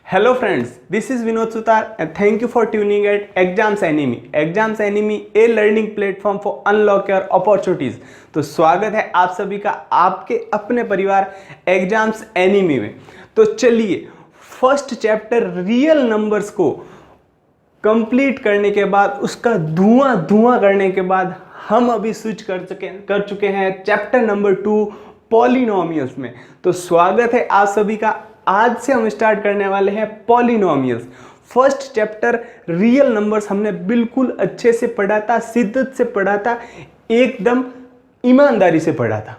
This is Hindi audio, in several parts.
Hello friends, this is Vinod Sutar and thank you for tuning at Exams Enemy. Exams Enemy a learning platform for unlock your opportunities. तो स्वागत है आप सभी का आपके अपने परिवार एग्जाम्स एनिमी में। तो चलिए फर्स्ट चैप्टर रियल नंबर्स को कंप्लीट करने के बाद उसका धुआं करने के बाद हम अभी स्विच कर चुके हैं चैप्टर नंबर 2 पॉलिनोमियल्स में। तो स्वागत है आप सभी का। आज से हम स्टार्ट करने वाले हैं polynomials. First chapter real numbers हमने बिल्कुल अच्छे से पढ़ा था, शिद्दत से पढ़ा था, एकदम ईमानदारी से पढ़ा था।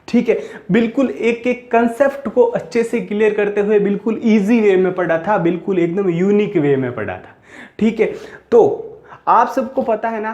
ठीक है, बिल्कुल एक एक कंसेप्ट को अच्छे से क्लियर करते हुए बिल्कुल इजी वे में पढ़ा था, बिल्कुल एकदम यूनिक वे में पढ़ा था। ठीक है, तो आप सबको पता है ना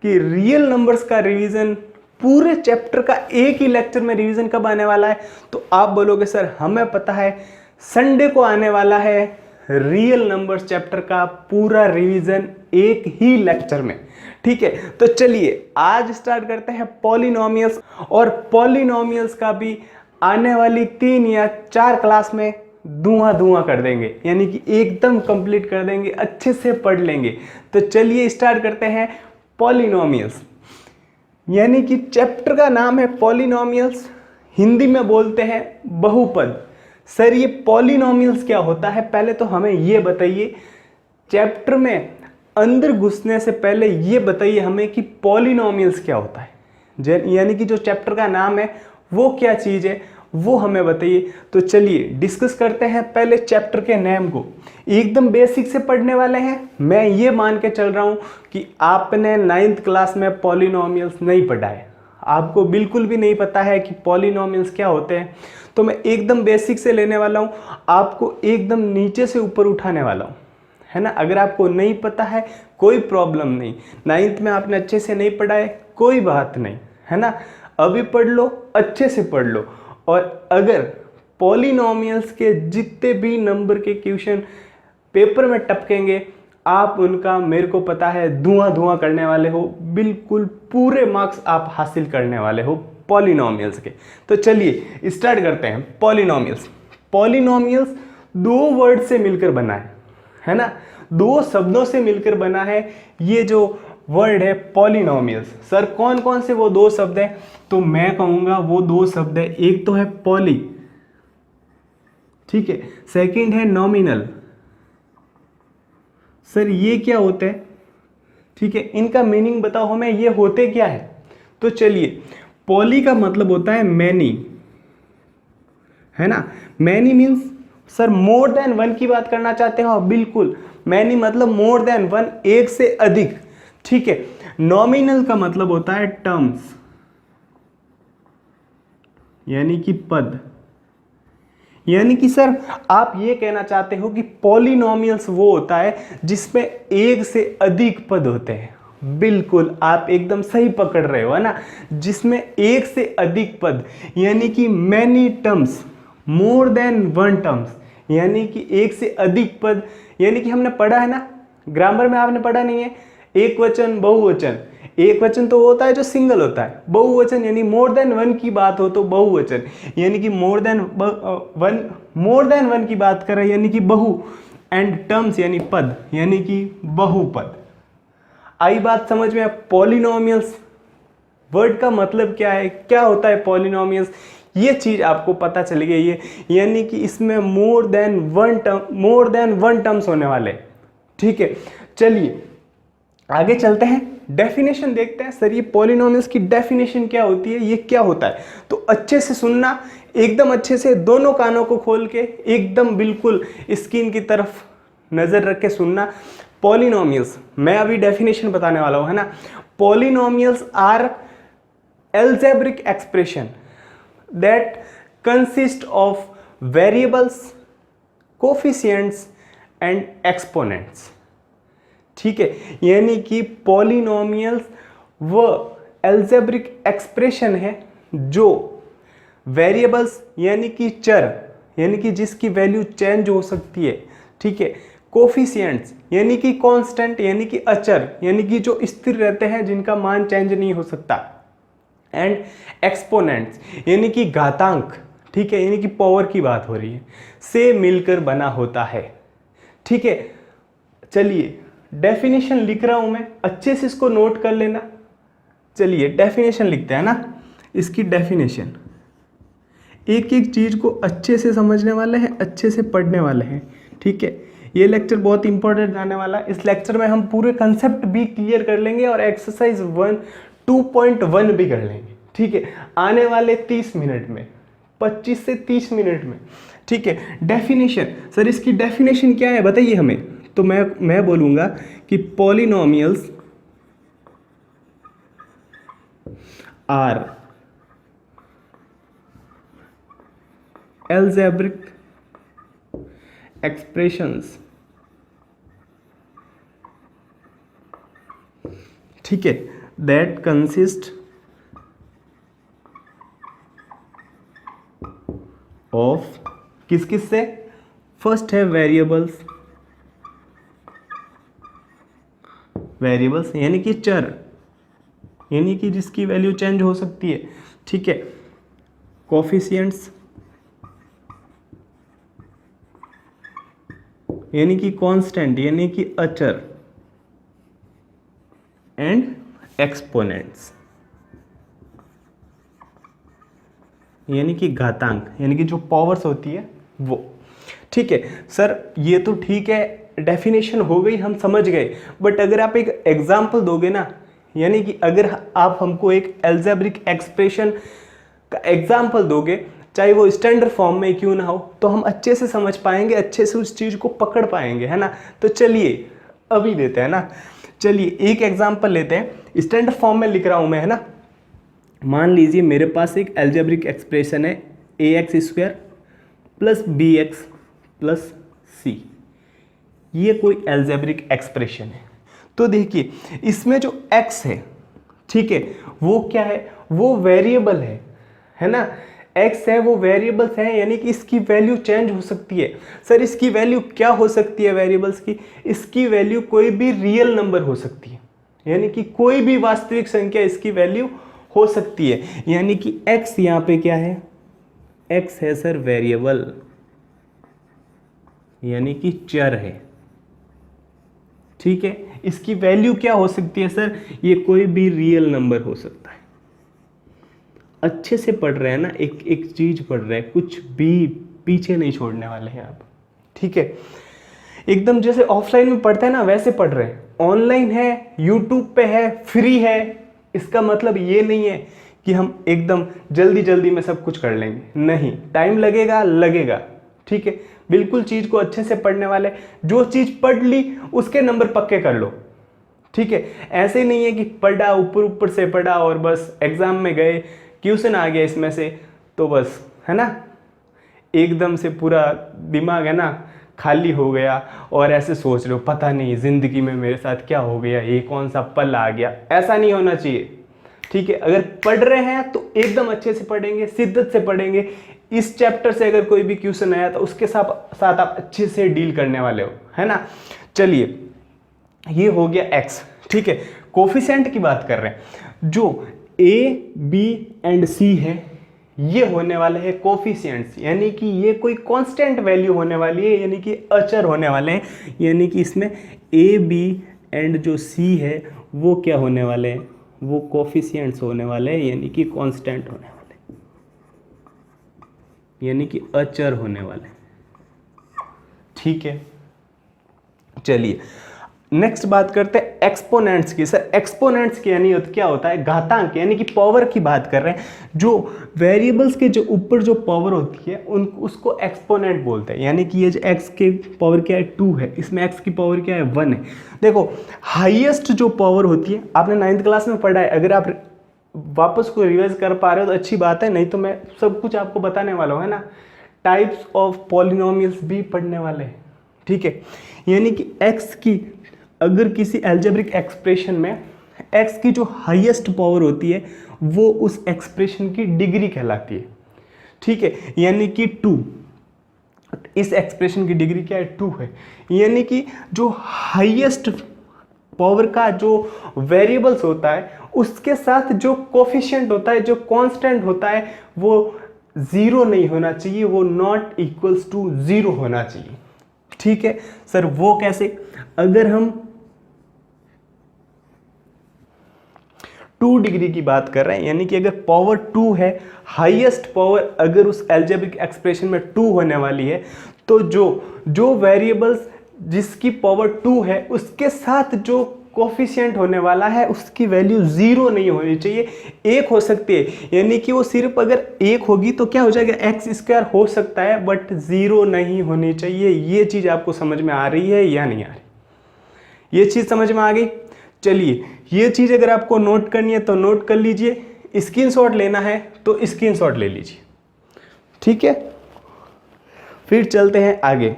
कि रियल नंबर्स का रिवीजन पूरे चैप्टर का एक ही लेक्चर में रिवीजन कब आने वाला है। तो आप बोलोगे सर हमें पता है संडे को आने वाला है रियल नंबर्स चैप्टर का पूरा रिवीजन एक ही लेक्चर में। ठीक है, तो चलिए आज स्टार्ट करते हैं पॉलिनोमियल्स। और पॉलिनोमियल्स का भी आने वाली 3 या 4 क्लास में धुआं कर देंगे, यानी कि एकदम कंप्लीट कर देंगे, अच्छे से पढ़ लेंगे। तो चलिए स्टार्ट करते हैं पॉलिनोमियल्स, यानी कि चैप्टर का नाम है पॉलिनोमियल्स, हिंदी में बोलते हैं बहुपद। सर ये पॉलिनोमियल्स क्या होता है, पहले तो हमें ये बताइए। चैप्टर में अंदर घुसने से पहले ये बताइए हमें कि पॉलिनोमियल्स क्या होता है, यानी कि जो चैप्टर का नाम है वो क्या चीज़ है वो हमें बताइए। तो चलिए डिस्कस करते हैं पहले चैप्टर के नेम को। एकदम बेसिक से पढ़ने वाले हैं। मैं ये मान के चल रहा हूँ कि आपने 9th क्लास में पॉलिनोमियल्स नहीं पढ़ा है, आपको बिल्कुल भी नहीं पता है कि पॉलिनोमियल्स क्या होते हैं। तो मैं एकदम बेसिक से लेने वाला हूँ, आपको एकदम नीचे से ऊपर उठाने वाला हूँ, है ना। अगर आपको नहीं पता है कोई प्रॉब्लम नहीं, 9th में आपने अच्छे से नहीं पढ़ा है कोई बात नहीं, है ना। अभी पढ़ लो, अच्छे से पढ़ लो। और अगर पॉलिनोमियल्स के जितने भी नंबर के क्वेश्चन पेपर में टपकेंगे आप उनका मेरे को पता है धुआं करने वाले हो, बिल्कुल पूरे मार्क्स आप हासिल करने वाले हो पॉलिनोमियल्स के। तो चलिए स्टार्ट करते हैं पॉलिनोमियल्स। पॉलिनोमियल्स 2 वर्ड से मिलकर बना है ना, 2 शब्दों से मिलकर बना है ये जो वर्ड है पॉलिनोमियल्स। सर कौन कौन से वो 2 शब्द हैं, तो मैं कहूँगा वो 2 शब्द है, एक तो है पॉली, ठीक है, सेकंड है नॉमिनल। सर ये क्या होते हैं, ठीक है, इनका मीनिंग बताओ हमें, ये होते क्या है। तो चलिए पॉली का मतलब होता है मैनी, है ना। Many means sir more than 1 की बात करना चाहते हो, बिल्कुल मैनी मतलब मोर देन 1, एक से अधिक। ठीक है, नॉमिनल का मतलब होता है टर्म्स, यानी कि पद। यानी कि सर आप ये कहना चाहते हो कि पॉलिनोमियल्स वो होता है जिसमें एक से अधिक पद होते हैं। बिल्कुल आप एकदम सही पकड़ रहे हो, है ना, जिसमें एक से अधिक पद, यानी कि many terms, more than 1 terms, यानी कि एक से अधिक पद। यानी कि हमने पढ़ा है ना, ग्रामर में आपने पढ़ा नहीं है, एक वचन बहुवचन। एक वचन तो होता है जो सिंगल होता है, बहुवचन यानी मोर देन 1 की बात हो तो बहुवचन, यानी कि मोर देन 1 की बात कर रहे हैं यानी कि बहु, एंड टर्म्स यानी पद, यानी कि बहुपद। आई बात समझ में। पॉलिनोमियल्स वर्ड का मतलब क्या है, क्या होता है पॉलिनोमियल्स, ये चीज आपको पता चल गई है, यानी कि इसमें मोर देन वन टर्म्स होने वाले। ठीक है, चलिए आगे चलते हैं, डेफिनेशन देखते हैं। सर ये पॉलिनोमियल्स की डेफिनेशन क्या होती है, ये क्या होता है। तो अच्छे से सुनना, एकदम अच्छे से दोनों कानों को खोल के एकदम बिल्कुल स्क्रीन की तरफ नजर रख के सुनना। पॉलिनोमियल्स मैं अभी डेफिनेशन बताने वाला हूं, है ना। Polynomials are algebraic expression that consist of variables, coefficients and exponents। ठीक है, यानी कि पॉलिनोमियल्स वो एल्जेब्रिक एक्सप्रेशन है जो वेरिएबल्स यानी कि चर, यानी कि जिसकी वैल्यू चेंज हो सकती है, ठीक है, कोफिशिएंट्स यानी कि कांस्टेंट यानी कि अचर, यानी कि जो स्थिर रहते हैं जिनका मान चेंज नहीं हो सकता, एंड एक्सपोनेंट्स यानी कि घातांक, ठीक है, यानी कि पावर की बात हो रही है, से मिलकर बना होता है। ठीक है, चलिए डेफिनेशन लिख रहा हूं मैं, अच्छे से इसको नोट कर लेना। चलिए डेफिनेशन लिखते हैं ना, इसकी डेफिनेशन, एक एक चीज़ को अच्छे से समझने वाले हैं, अच्छे से पढ़ने वाले हैं, ठीक है। ये लेक्चर बहुत इंपॉर्टेंट जाने वाला है। इस लेक्चर में हम पूरे कंसेप्ट भी क्लियर कर लेंगे और एक्सरसाइज 2.1 भी कर लेंगे, ठीक है, आने वाले 30 मिनट में, 25 से 30 मिनट में, ठीक है। डेफिनेशन, सर इसकी डेफिनेशन क्या है बताइए हमें। तो मैं बोलूँगा कि पॉलिनोमियल्स आर algebraic expressions, ठीक है, that consist of किस किस से, फर्स्ट है वेरिएबल्स, वेरिएबल्स यानी कि चर, यानी कि जिसकी वैल्यू चेंज हो सकती है, ठीक है। कोफिशिएंट्स यानी कि कांस्टेंट यानी कि अचर, एंड एक्सपोनेंट्स यानी कि घातांक, यानी कि जो पावर्स होती है वो, ठीक है। सर ये तो ठीक है, डेफिनेशन हो गई, हम समझ गए, बट अगर आप एक एग्जांपल दोगे ना, यानी कि अगर आप हमको एक अलजेब्रिक एक्सप्रेशन का एग्जांपल दोगे, चाहे वो स्टैंडर्ड फॉर्म में क्यों ना हो, तो हम अच्छे से समझ पाएंगे, अच्छे से उस चीज़ को पकड़ पाएंगे, है ना। तो चलिए अभी देते हैं ना, चलिए एक एग्जांपल लेते हैं, स्टैंडर्ड फॉर्म में लिख रहा हूं मैं, है ना। मान लीजिए मेरे पास एक अलजेब्रिक एक्सप्रेशन है ax² plus bx plus c, ये कोई अलजेब्रिक एक्सप्रेशन है। तो देखिए इसमें जो x है, ठीक है, वो क्या है, वो वेरिएबल है ना। x है वो वेरिएबल्स है, यानी कि इसकी वैल्यू चेंज हो सकती है। सर इसकी वैल्यू क्या हो सकती है वेरिएबल्स की, इसकी वैल्यू कोई भी रियल नंबर हो सकती है, यानी कि कोई भी वास्तविक संख्या इसकी वैल्यू हो सकती है। यानी कि x यहाँ पे क्या है, x है सर वेरिएबल, यानी कि चर है, ठीक है। इसकी वैल्यू क्या हो सकती है सर, ये कोई भी रियल नंबर हो सकता है। अच्छे से पढ़ रहे हैं ना, एक एक चीज पढ़ रहे हैं, कुछ भी पीछे नहीं छोड़ने वाले हैं आप, ठीक है। एकदम जैसे ऑफलाइन में पढ़ते हैं ना वैसे पढ़ रहे हैं। ऑनलाइन है, यूट्यूब पे है, फ्री है, इसका मतलब ये नहीं है कि हम एकदम जल्दी जल्दी में सब कुछ कर लेंगे, नहीं, टाइम लगेगा, ठीक है। बिल्कुल चीज को अच्छे से पढ़ने वाले, जो चीज पढ़ ली उसके नंबर पक्के कर लो, ठीक है। ऐसे नहीं है कि पढ़ा, ऊपर से पढ़ा और बस एग्जाम में गए, क्वेश्चन आ गया इसमें से, तो बस, है ना, एकदम से पूरा दिमाग है ना खाली हो गया और ऐसे सोच रहे हो पता नहीं जिंदगी में मेरे साथ क्या हो गया, ये कौन सा पल आ गया। ऐसा नहीं होना चाहिए, ठीक है। अगर पढ़ रहे हैं तो एकदम अच्छे से पढ़ेंगे, शिद्दत से पढ़ेंगे। इस चैप्टर से अगर कोई भी क्वेश्चन आया तो उसके साथ आप अच्छे से डील करने वाले हो, है ना। चलिए ये हो गया x, ठीक है। कोफिशिएंट की बात कर रहे हैं, जो a, b एंड c है, ये होने वाले हैं कोफिशिएंट्स, यानी कि ये कोई कांस्टेंट वैल्यू होने वाली है, यानी कि अचर होने वाले हैं। यानी कि इसमें a, b एंड जो c है वो क्या होने वाले हैं, वो कोफिशिएंट्स होने वाले हैं, यानी कि कांस्टेंट होने वाले, यानी कि अचर होने वाले, ठीक है। चलिए नेक्स्ट बात करते हैं एक्सपोनेंट्स की। सर एक्सपोनेंट्स की यानी क्या होता है, घातांक, यानी कि पावर की बात कर रहे हैं। जो वेरिएबल्स के जो ऊपर जो पावर होती है उसको एक्सपोनेंट बोलते हैं। यानी कि ये जो x के पावर क्या है 2 है, इसमें x की पावर क्या है 1 है। देखो हाईएस्ट जो पावर होती है, आपने 9th क्लास में पढ़ा है, अगर आप वापस को रिवाइज कर पा रहे हो तो अच्छी बात है, नहीं तो मैं सब कुछ आपको बताने वाला हूँ, है ना। टाइप्स ऑफ पॉलिनोमियल्स भी पढ़ने वाले हैं, ठीक है। यानी कि x की अगर किसी अलजेब्रिक एक्सप्रेशन में x की जो हाईएस्ट पावर होती है वो उस एक्सप्रेशन की डिग्री कहलाती है, ठीक है। यानी कि 2, इस एक्सप्रेशन की डिग्री क्या है 2 है। यानी कि जो हाईएस्ट पावर का जो वेरिएबल्स होता है उसके साथ जो कोफिशिएंट होता है, जो कांस्टेंट होता है, वो 0 नहीं होना चाहिए, वो नॉट इक्वल्स टू 0 होना चाहिए, ठीक है सर, वो कैसे? अगर हम 2 डिग्री की बात कर रहे हैं, यानी कि अगर पावर 2 है, हाईएस्ट पावर अगर उस एल्जेब्रिक एक्सप्रेशन में 2 होने वाली है, तो जो वेरिएबल्स जिसकी पावर 2 है उसके साथ जो कोफिशिएंट होने वाला है उसकी वैल्यू 0 नहीं होनी चाहिए, 1 हो सकती है। यानी कि वो सिर्फ अगर 1 होगी तो क्या हो जाएगा, x² हो सकता है, बट 0 नहीं होनी चाहिए। ये चीज़ आपको समझ में आ रही है या नहीं आ रही? ये चीज़ समझ में आ गई? चलिए, ये चीज़ अगर आपको नोट करनी है तो नोट कर लीजिए, स्क्रीनशॉट लेना है तो स्क्रीनशॉट ले लीजिए, ठीक है। फिर चलते हैं आगे।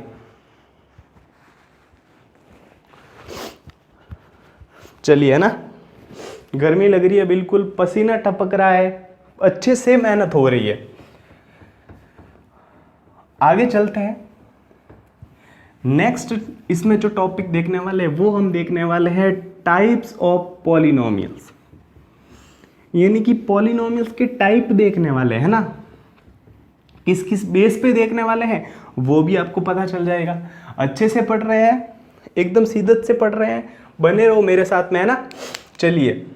चलिए, है ना, गर्मी लग रही है, बिल्कुल पसीना टपक रहा है, अच्छे से मेहनत हो रही है। आगे चलते हैं। नेक्स्ट इसमें जो टॉपिक देखने वाले हैं वो हम देखने वाले हैं टाइप्स ऑफ पॉलिनोमियल्स, यानी कि पॉलिनोमियल्स के टाइप देखने वाले हैं ना, किस किस बेस पे देखने वाले हैं वो भी आपको पता चल जाएगा। अच्छे से पढ़ रहे हैं, एकदम सीधत से पढ़ रहे हैं, बने रहो मेरे साथ में, है ना। चलिए,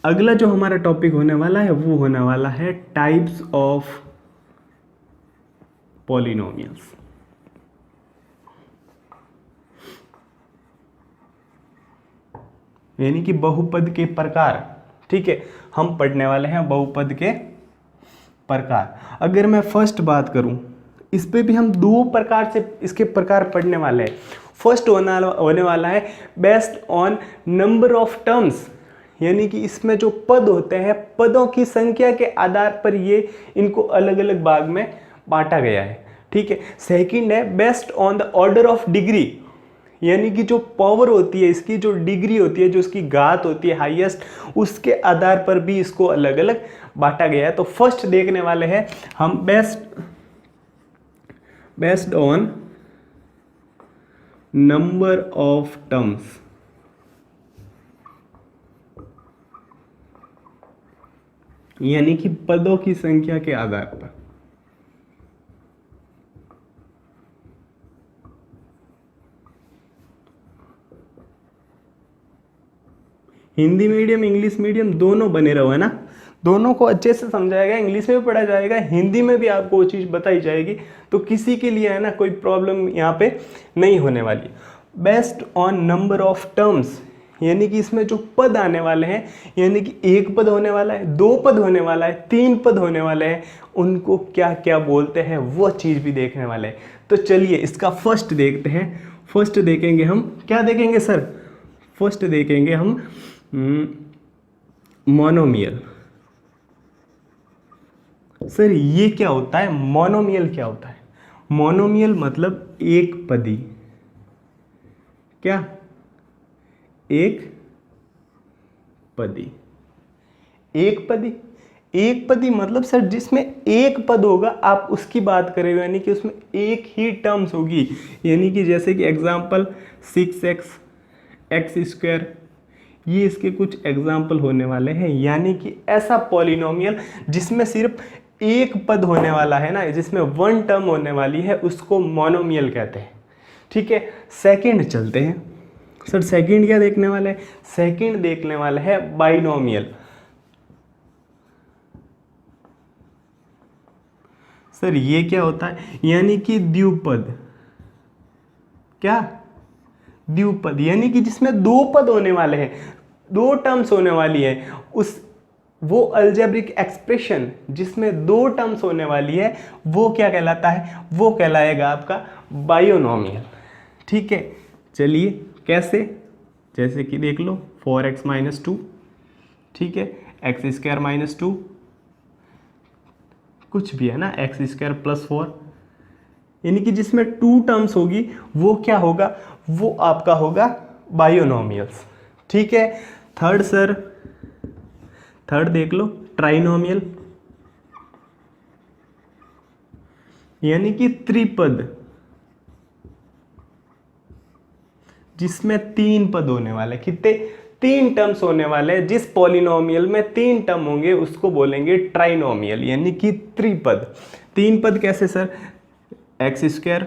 अगला जो हमारा टॉपिक होने वाला है वो होने वाला है टाइप्स ऑफ पॉलिनोमियल्स। यानी कि बहुपद के प्रकार, ठीक है, हम पढ़ने वाले हैं बहुपद के प्रकार। अगर मैं फर्स्ट बात करूं, इस पे भी हम 2 प्रकार से इसके प्रकार पढ़ने वाले हैं। फर्स्ट होने वाला है based on number of terms, यानी कि इसमें जो पद होते हैं, पदों की संख्या के आधार पर ये इनको अलग अलग भाग में बांटा गया है, ठीक है। सेकंड है based on the order of degree, यानी कि जो पावर होती है, इसकी जो डिग्री होती है, जो इसकी घात होती है हाईएस्ट, उसके आधार पर भी इसको अलग अलग बांटा गया है। तो फर्स्ट देखने वाले हैं हम based on number of terms, यानी कि पदों की संख्या के आधार पर। हिंदी मीडियम इंग्लिश मीडियम दोनों बने रहो, है ना, दोनों को अच्छे से समझाएगा, इंग्लिश में भी पढ़ा जाएगा, हिंदी में भी आपको वो चीज़ बताई जाएगी, तो किसी के लिए, है ना, कोई प्रॉब्लम यहाँ पे नहीं होने वाली। Based on number of terms, यानी कि इसमें जो पद आने वाले हैं, यानी कि 1 पद होने वाला है, 2 पद होने वाला है, 3 पद होने वाले हैं, उनको क्या क्या बोलते हैं वो चीज़ भी देखने वाले हैं। तो चलिए इसका फर्स्ट देखते हैं। फर्स्ट देखेंगे हम, क्या देखेंगे सर? फर्स्ट देखेंगे हम मोनोमियल। सर ये क्या होता है? मोनोमियल क्या होता है? मोनोमियल मतलब एक पदी। क्या? एक पदी। एक पदी, एक पदी मतलब सर जिसमें एक पद होगा, आप उसकी बात करेंगे, यानी कि उसमें एक ही टर्म्स होगी। यानी कि जैसे कि एग्जांपल 6x x², ये इसके कुछ एग्जाम्पल होने वाले हैं। यानी कि ऐसा पॉलिनोमियल जिसमें सिर्फ एक पद होने वाला है ना, जिसमें 1 टर्म होने वाली है, उसको मोनोमियल कहते हैं, ठीक है। सेकंड चलते हैं। सर सेकंड क्या देखने वाले हैं? सेकंड देखने वाले हैं बाइनोमियल। सर ये क्या होता है? यानी कि द्विपद। क्या? द्विपद, यानी कि जिसमें 2 पद होने वाले हैं, 2 टर्म्स होने वाली है, वो अल्जेब्रिक एक्सप्रेशन जिसमें 2 टर्म्स होने वाली है, वो क्या कहलाता है? वो कहलाएगा आपका बाइनोमियल, ठीक है। चलिए कैसे? जैसे कि देख लो 4x - 2, ठीक है, x² - 2, कुछ भी है ना, x² + 4, यानी कि जिसमें 2 टर्म्स होगी वो क्या होगा? वो आपका होगा बाइनोमियल्स, ठीक है। थर्ड सर, थर्ड देख लो ट्राइनोमियल, यानी कि त्रिपद, जिसमें 3 पद होने वाले। कितने? 3 टर्म्स होने वाले हैं। जिस पॉलिनोमियल में 3 टर्म होंगे उसको बोलेंगे ट्राइनोमियल, यानी कि त्रिपद। 3 पद कैसे सर? x²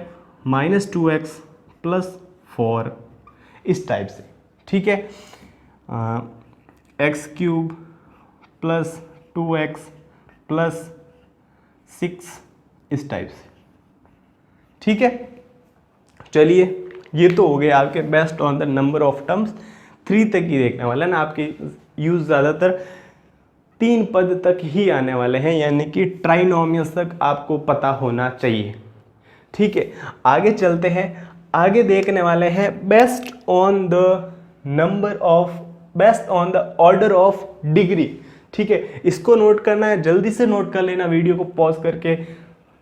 - 2x प्लस 4 इस टाइप से, ठीक है। X cube plus 2x plus 6 इस टाइप से, ठीक है। चलिए ये तो हो गए आपके best on the number of terms. 3 तक ही देखने वाला है ना, आपके यूज ज़्यादातर 3 पद तक ही आने वाले हैं, यानी कि ट्राइनोमियल्स तक आपको पता होना चाहिए, ठीक है। आगे चलते हैं, आगे देखने वाले हैं best on the order of degree, ठीक है। इसको नोट करना है, जल्दी से नोट कर लेना, वीडियो को पॉज करके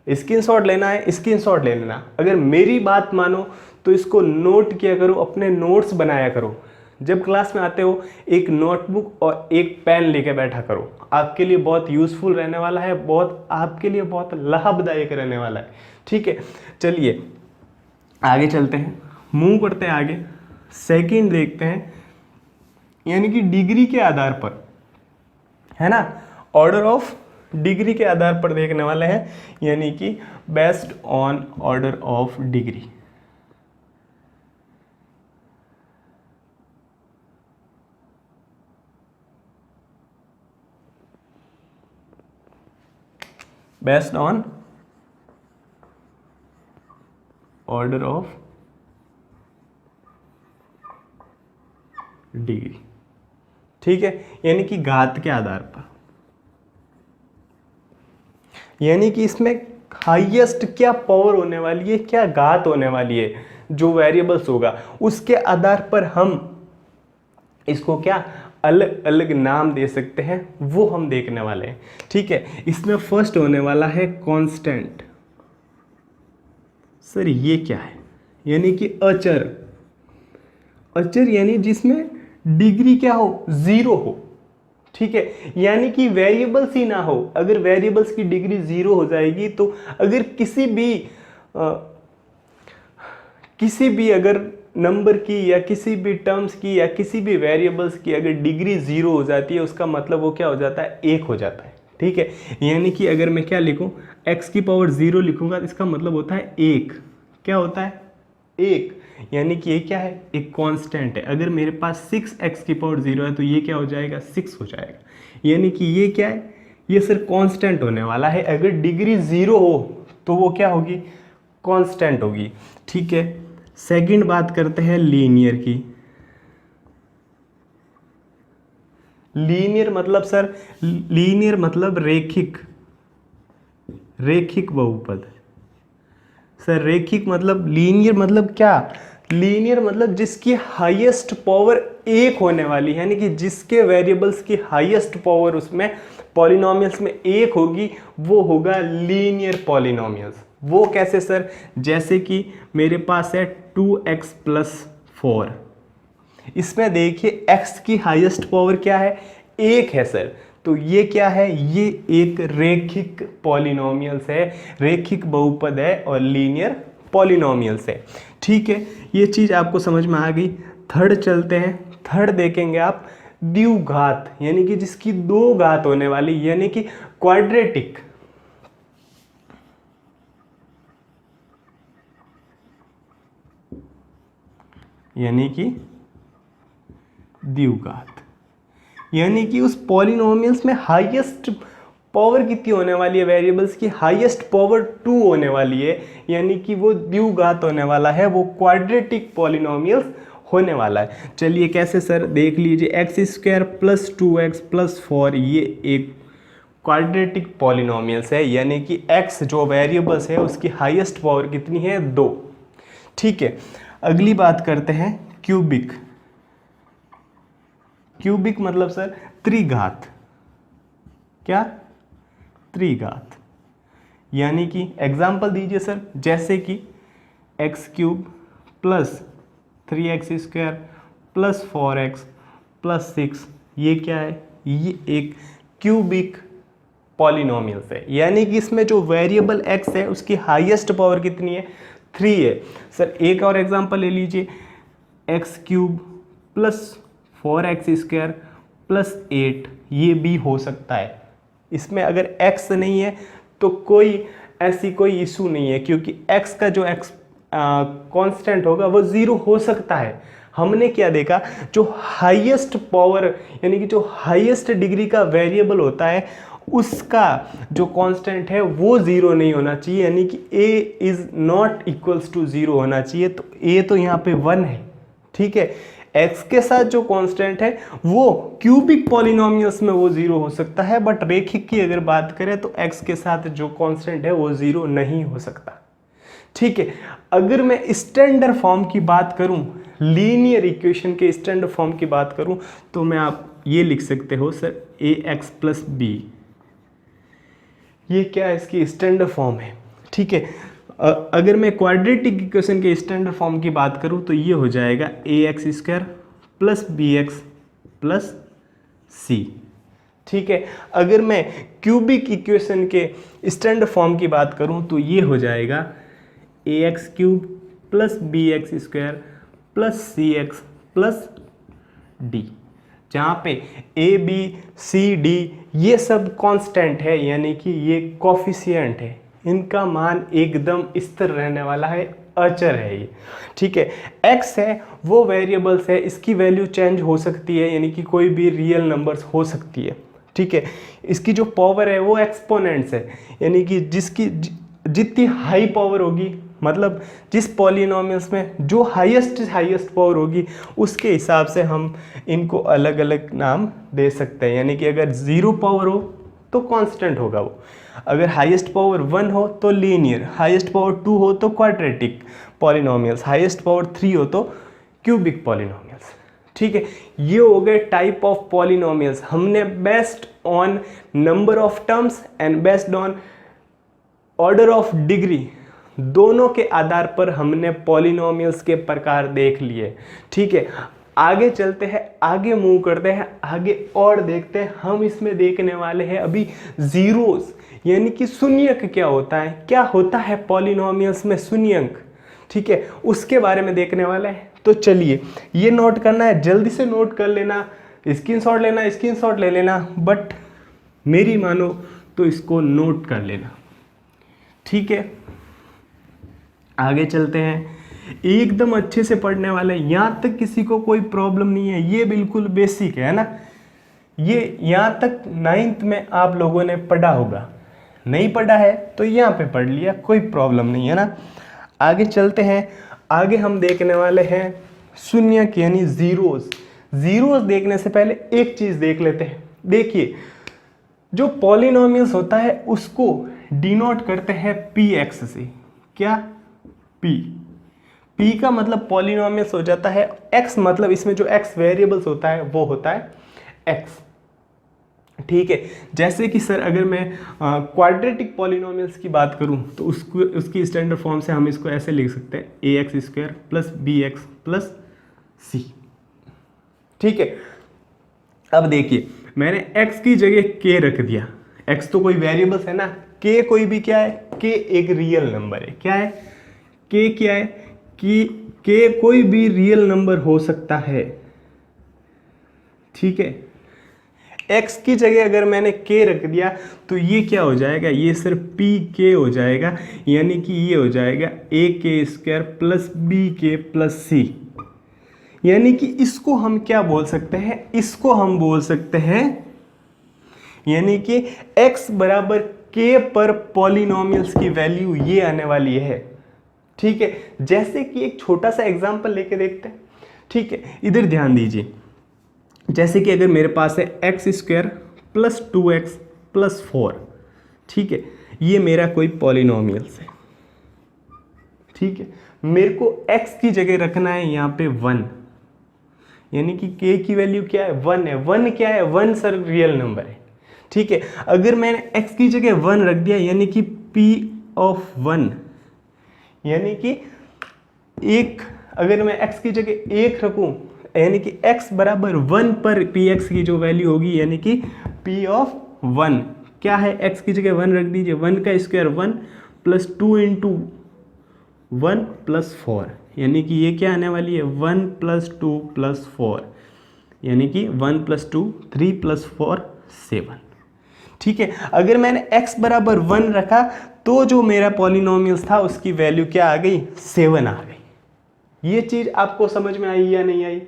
स्क्रीनशॉट लेना है, स्क्रीनशॉट ले लेना। अगर मेरी बात मानो तो इसको नोट किया करो, अपने नोट्स बनाया करो। जब क्लास में आते हो एक नोटबुक और एक पेन लेके बैठा करो, आपके लिए बहुत यूज़फुल रहने वाला है, बहुत आपके लिए बहुत लाभदायक रहने वाला है, ठीक है। चलिए आगे चलते हैं, मूव करते हैं आगे। सेकंड देखते हैं, यानी कि डिग्री के आधार पर, है ना, ऑर्डर ऑफ डिग्री के आधार पर देखने वाले हैं, यानी कि based on order of degree. Based on order of degree, ठीक है, यानी कि घात के आधार पर, यानी कि इसमें हाईएस्ट क्या पावर होने वाली है, क्या घात होने वाली है, जो वेरिएबल्स होगा उसके आधार पर हम इसको क्या अलग अलग नाम दे सकते हैं, वो हम देखने वाले हैं, ठीक है। इसमें फर्स्ट होने वाला है कांस्टेंट। सर ये क्या है, यानी कि अचर। अचर यानी जिसमें डिग्री क्या हो, 0 हो, ठीक है, यानी कि वेरिएबल्स ही ना हो। अगर वेरिएबल्स की डिग्री 0 हो जाएगी तो अगर किसी भी अगर नंबर की या किसी भी टर्म्स की या किसी भी वेरिएबल्स की अगर डिग्री 0 हो जाती है, उसका मतलब वो क्या हो जाता है, 1 हो जाता है, ठीक है। यानी कि अगर मैं क्या लिखूं, x की पावर 0 लिखूंगा तो इसका मतलब होता है 1। क्या होता है, 1, यानी कि ये क्या है, एक कांस्टेंट है। अगर मेरे पास 6x की पावर 0 है तो ये क्या हो जाएगा, 6 हो जाएगा, यानी कि ये क्या है, ये सर कांस्टेंट होने वाला है। अगर डिग्री 0 हो तो वो क्या होगी, कांस्टेंट होगी, ठीक है। सेकंड बात करते हैं लीनियर की। लीनियर मतलब सर, लीनियर मतलब रेखिक बहुपद। सर रेखिक मतलब, लीनियर मतलब क्या, लीनियर मतलब जिसकी हाईएस्ट पावर 1 होने वाली है, यानी कि जिसके वेरिएबल्स की हाईएस्ट पावर उसमें पॉलिनोमियल्स में 1 होगी, वो होगा लीनियर पॉलिनोमियल्स। वो कैसे सर, जैसे कि मेरे पास है 2x प्लस 4, इसमें देखिए x की हाईएस्ट पावर क्या है, 1 है सर, तो ये क्या है, ये एक रेखिक पॉलिनोमियल्स है, रेखिक बहुपद है और लीनियर पॉलिनोमियल्स है, ठीक है। ये चीज़ आपको समझ में आ गई। थर्ड चलते हैं, थर्ड देखेंगे आप द्विघात, यानी कि जिसकी 2 घात होने वाली, यानी कि क्वाड्रेटिक। यानी कि द्विघात, यानी कि उस पॉलिनोमियल्स में हाईएस्ट पावर कितनी होने वाली है, वेरिएबल्स की हाईएस्ट पावर 2 होने वाली है, यानी कि वो द्विघात होने वाला है, वो क्वाड्रेटिक पॉलिनोमियल्स होने वाला है। चलिए कैसे सर, देख लीजिए, x square plus 2x plus 4 ये एक क्वाड्रेटिक पॉलिनोमियल्स है, यानी कि x जो वेरिएबल्स है उसकी हाईएस्ट पावर कितनी है, 2, ठीक है। अगली बात करते हैं क्यूबिक। क्यूबिक मतलब सर त्रिघात। क्या, त्रिघात, यानी कि एग्जाम्पल दीजिए सर, जैसे कि x cube plus 3x square plus 4x plus 6, ये क्या है, ये एक क्यूबिक पॉलिनोमियल्स है, यानी कि इसमें जो वेरिएबल x है उसकी हाईएस्ट पावर कितनी है, 3 है। सर एक और एग्जांपल ले लीजिए, x cube plus 4x square plus 8, ये भी हो सकता है। इसमें अगर x नहीं है तो कोई ऐसी कोई इशू नहीं है, क्योंकि x का जो कांस्टेंट होगा वो 0 हो सकता है। हमने क्या देखा, जो हाईएस्ट पावर यानी कि जो हाईएस्ट डिग्री का वेरिएबल होता है उसका जो कांस्टेंट है वो 0 नहीं होना चाहिए, यानी कि a is not equals to 0 होना चाहिए। तो a तो यहाँ पे 1 है, ठीक है। x के साथ जो कांस्टेंट है वो क्यूबिक पॉलिनोमियल्स में वो 0 हो सकता है, बट रेखिक की अगर बात करें तो x के साथ जो कांस्टेंट है वो 0 नहीं हो सकता, ठीक है। अगर मैं स्टैंडर्ड फॉर्म की बात करूं, लीनियर इक्वेशन के स्टैंडर्ड फॉर्म की बात करूं, तो मैं आप ये लिख सकते हो सर ax प्लस बी, ये क्या है, इसकी स्टैंडर्ड फॉर्म है, ठीक है। अगर मैं क्वाड्रेटिक इक्वेशन के स्टैंडर्ड फॉर्म की बात करूं तो ये हो जाएगा ax square plus bx plus c, ठीक है। अगर मैं क्यूबिक इक्वेशन के स्टैंडर्ड फॉर्म की बात करूं तो ये हो जाएगा ax cube plus bx square plus cx plus d, जहाँ पे a b c d ये सब कांस्टेंट है, यानी कि ये कोफिशिएंट है, इनका मान एकदम स्थिर रहने वाला है, अचर है ये, ठीक है। x है वो वेरिएबल्स है, इसकी वैल्यू चेंज हो सकती है, यानी कि कोई भी रियल नंबर्स हो सकती है, ठीक है। इसकी जो पावर है वो एक्सपोनेंट्स है, यानी कि जिसकी जितनी हाई पावर होगी, मतलब जिस पॉलिनोमियल्स में जो हाईएस्ट पावर होगी उसके हिसाब से हम इनको अलग अलग नाम दे सकते हैं। यानी कि अगर 0 पावर हो तो कांस्टेंट होगा वो, अगर हाईएस्ट पावर 1 हो तो लीनियर, हाईएस्ट पावर 2 हो तो क्वाड्रेटिक पॉलिनोमियल्स, हाईएस्ट पावर 3 हो तो क्यूबिक पॉलिनोमियल्स, ठीक है। ये हो गए टाइप ऑफ पॉलिनोमियल्स। हमने based on number of terms and based on order of degree, दोनों के आधार पर हमने पॉलिनोमियल्स के प्रकार देख लिए, ठीक है। आगे चलते हैं, आगे मूव करते हैं, आगे और देखते हैं। हम इसमें देखने वाले हैं अभी जीरोस, यानी कि शून्यक क्या होता है, क्या होता है पॉलिनोमियल्स में शून्यक, ठीक है, उसके बारे में देखने वाले हैं। तो चलिए ये नोट करना है, जल्दी से नोट कर लेना, स्क्रीनशॉट लेना, स्क्रीनशॉट ले लेना, बट मेरी मानो तो इसको नोट कर लेना, ठीक है। आगे चलते हैं, एकदम अच्छे से पढ़ने वाले, यहाँ तक किसी को कोई प्रॉब्लम नहीं है, ये बिल्कुल बेसिक है ना, ये यहाँ तक 9th में आप लोगों ने पढ़ा होगा, नहीं पढ़ा है तो यहाँ पे पढ़ लिया, कोई प्रॉब्लम नहीं है ना। आगे चलते हैं, आगे हम देखने वाले हैं शून्यक यानी जीरोस। जीरोस देखने से पहले एक चीज़ देख लेते हैं। देखिए जो पॉलिनोमियल्स होता है उसको डिनोट करते हैं px से, क्या p का मतलब पॉलिनोमियल्स हो जाता है, x मतलब इसमें जो x वेरिएबल्स होता है वो होता है x, ठीक है। जैसे कि सर अगर मैं क्वाड्रेटिक पॉलिनोमियल्स की बात करूं तो उसकी स्टैंडर्ड फॉर्म से हम इसको ऐसे लिख सकते हैं ax square plus bx plus c, ठीक है। अब देखिए मैंने x की जगह k रख दिया, x तो कोई वेरिएबल्स है ना, k कोई भी क्या है, k एक रियल नंबर है, क्या है k, क्या है कि k कोई भी रियल नंबर हो सकता है, ठीक है। x की जगह अगर मैंने k रख दिया तो ये क्या हो जाएगा, ये सिर्फ pk हो जाएगा, यानी कि ये हो जाएगा ak square plus bk plus c, यानी कि इसको हम क्या बोल सकते हैं, इसको हम बोल सकते हैं यानी कि x बराबर k पर पॉलिनोमियल्स की वैल्यू ये आने वाली है, ठीक है। जैसे कि एक छोटा सा एग्जांपल लेके देखते हैं, ठीक है। इधर ध्यान दीजिए, जैसे कि अगर मेरे पास है x square plus 2x plus 4, ठीक है, ये मेरा कोई पॉलिनोमियल्स है, ठीक है। मेरे को x की जगह रखना है यहाँ पे 1, यानी कि k की वैल्यू क्या है, 1 है। 1 क्या है, 1 सर रियल नंबर है, ठीक है। अगर मैंने x की जगह 1 रख दिया यानी कि p ऑफ 1, यानी कि एक, अगर मैं x की जगह 1 रखूं यानी कि x बराबर 1 पर px की जो वैल्यू होगी यानी कि p ऑफ 1 क्या है, x की जगह 1 रख दीजिए, 1 का स्क्वायर 1 प्लस 2 इंटू 1 प्लस 4, यानी कि ये क्या आने वाली है 1 प्लस 2 प्लस 4, यानी कि 1 प्लस 2 3 प्लस 4 7, ठीक है, अगर मैंने x बराबर 1 रखा तो जो मेरा पॉलिनोमियल्स था उसकी वैल्यू क्या आ गई, 7 आ गई। ये चीज आपको समझ में आई या नहीं आई,